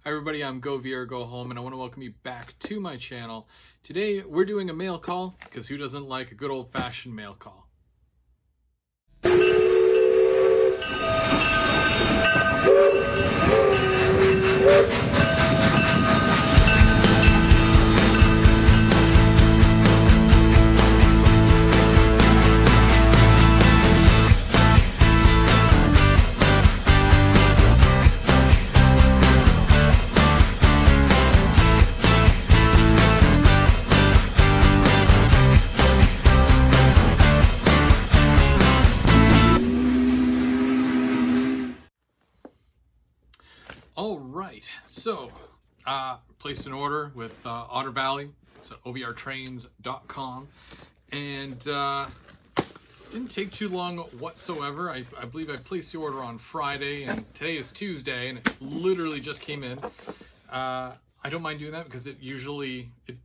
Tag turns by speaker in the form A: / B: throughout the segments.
A: Hi everybody, I'm Go Veer Go Home, and I want to welcome you back to my channel. Today we're doing a mail call, because who doesn't like a good old-fashioned mail call? All right, so placed an order with Otter Valley. It's at ovrtrains.com, and didn't take too long whatsoever. I believe I placed the order on Friday, and today is Tuesday, and it literally just came in. I don't mind doing that because it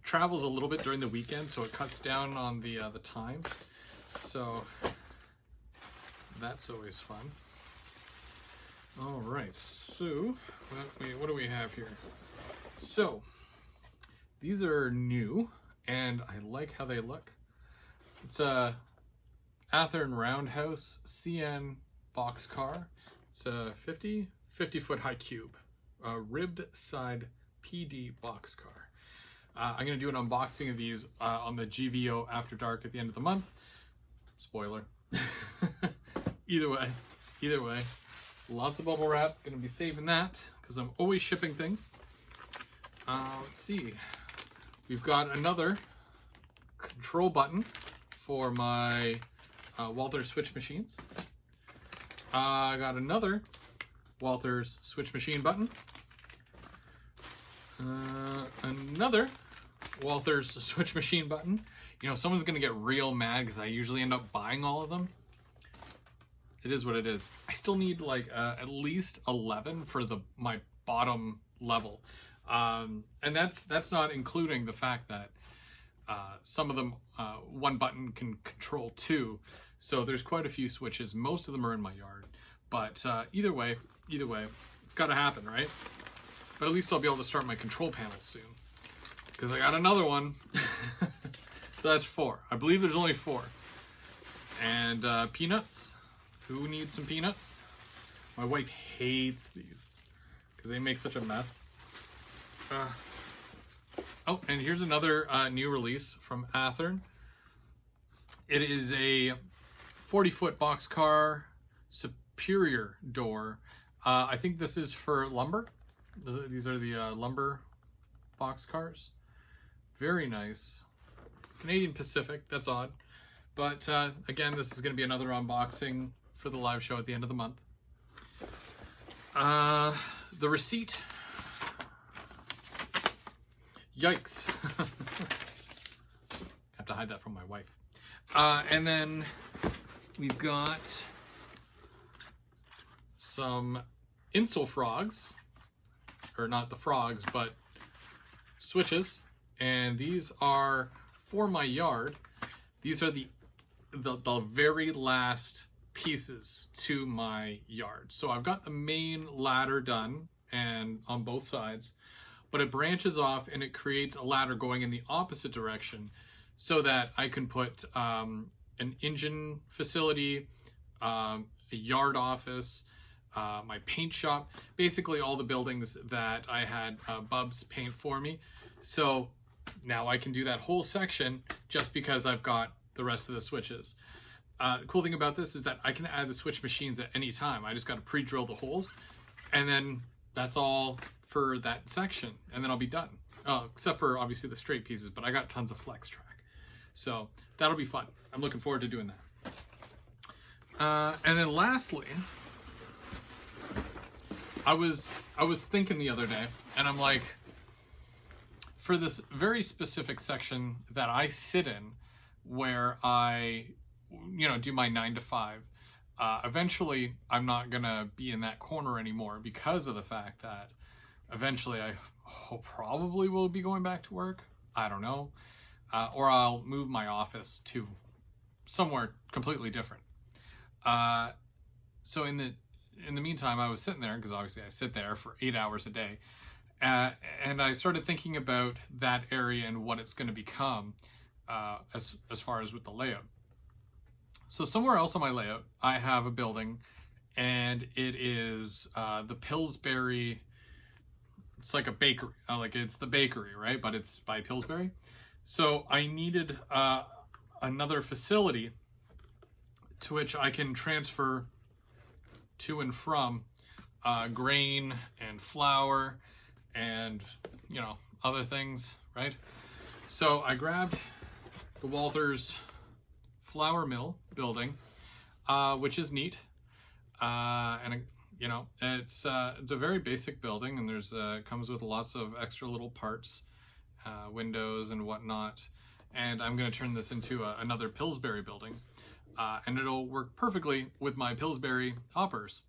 A: travels a little bit during the weekend, so it cuts down on the time. So that's always fun. All right, so what do we have here? So these are new, and I like how they look. It's a Athearn Roundhouse CN boxcar. It's a 50 foot high cube, a ribbed side PD boxcar. I'm gonna do an unboxing of these on the GVO After Dark at the end of the month. Spoiler. Either way. Lots of bubble wrap, gonna be saving that because I'm always shipping things. Let's see, we've got another control button for my Walthers switch machines. I got another Walthers switch machine button. Another Walthers switch machine button. You know, someone's gonna get real mad because I usually end up buying all of them. It is what it is. I still need like at least 11 for my bottom level, and that's not including the fact that some of them one button can control two, so there's quite a few switches. Most of them are in my yard, but either way, it's got to happen, right? But at least I'll be able to start my control panels soon because I got another one. So that's 4. I believe there's only 4, and peanuts. Who needs some peanuts? My wife hates these because they make such a mess. Oh, and here's another new release from Athearn. It is a 40-foot boxcar superior door. I think this is for lumber. These are the lumber boxcars. Very nice. Canadian Pacific, that's odd. But again, this is going to be another unboxing for the live show at the end of the month. The receipt. Yikes. Have to hide that from my wife. And then we've got some Insel frogs, or not the frogs, but switches. And these are for my yard. These are the very last pieces to my yard. So I've got the main ladder done and on both sides, but it branches off and it creates a ladder going in the opposite direction so that I can put an engine facility, a yard office, my paint shop, basically all the buildings that I had Bubs paint for me. So now I can do that whole section just because I've got the rest of the switches. The cool thing about this is that I can add the switch machines at any time. I just got to pre-drill the holes, and then that's all for that section, and then I'll be done. Except for obviously the straight pieces, but I got tons of flex track. So that'll be fun. I'm looking forward to doing that. And then lastly, I was thinking the other day, and I'm like, for this very specific section that I sit in, where I do my 9 to 5. Eventually, I'm not gonna be in that corner anymore because of the fact that eventually I probably will be going back to work. I don't know, or I'll move my office to somewhere completely different. So in the meantime, I was sitting there because obviously I sit there for 8 hours a day, And I started thinking about that area and what it's going to become as far as with the layout. So somewhere else on my layout, I have a building, and it is the Pillsbury. It's like a bakery, like it's the bakery, right? But it's by Pillsbury. So I needed another facility to which I can transfer to and from grain and flour and, you know, other things, right? So I grabbed the Walthers flour mill building, which is neat. And you know, it's a very basic building, and there's comes with lots of extra little parts, windows and whatnot. And I'm going to turn this into another Pillsbury building, and it'll work perfectly with my Pillsbury hoppers.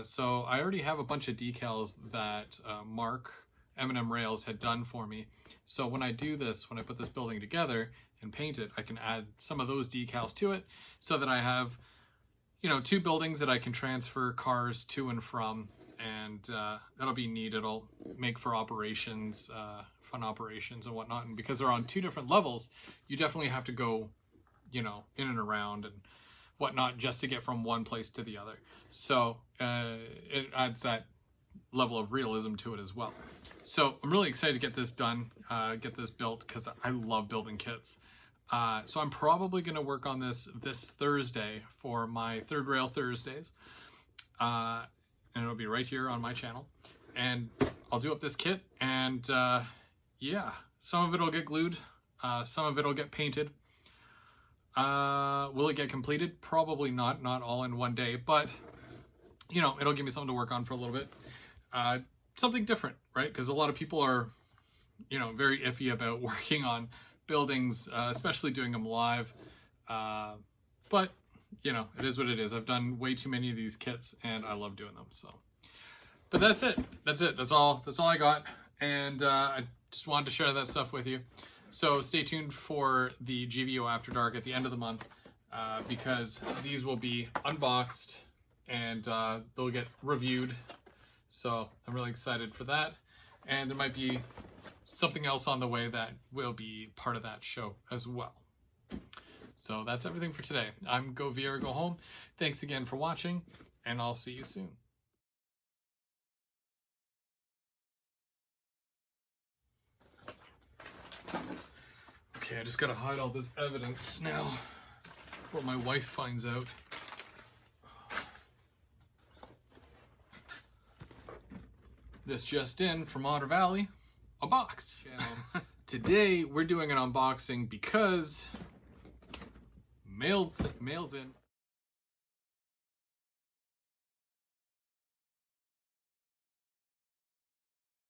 A: So I already have a bunch of decals that Mark M&M Rails had done for me. So when I do this, when I put this building together and paint it, I can add some of those decals to it, so that I have, you know, two buildings that I can transfer cars to and from, and that'll be neat. It'll make for operations, fun operations and whatnot. And because they're on two different levels, you definitely have to go, you know, in and around and whatnot just to get from one place to the other. So it adds that level of realism to it as well. So I'm really excited to get this done, get this built, because I love building kits. So I'm probably going to work on this Thursday for my Third Rail Thursdays. And it'll be right here on my channel. And I'll do up this kit, and yeah, some of it will get glued, some of it will get painted. Will it get completed? Probably not all in one day, but you know, it'll give me something to work on for a little bit. Something different, right? Because a lot of people are, you know, very iffy about working on buildings, especially doing them live. But you know, it is what it is. I've done way too many of these kits, and I love doing them. So, but that's it. That's all I got. And I just wanted to share that stuff with you. So stay tuned for the GVO After Dark at the end of the month, because these will be unboxed and they'll get reviewed. So I'm really excited for that. And there might be something else on the way that will be part of that show as well. So that's everything for today. I'm Go VR Go Home. Thanks again for watching, and I'll see you soon. Okay, I just gotta hide all this evidence now before my wife finds out. This just in from Otter Valley, a box. Today we're doing an unboxing because mail's in.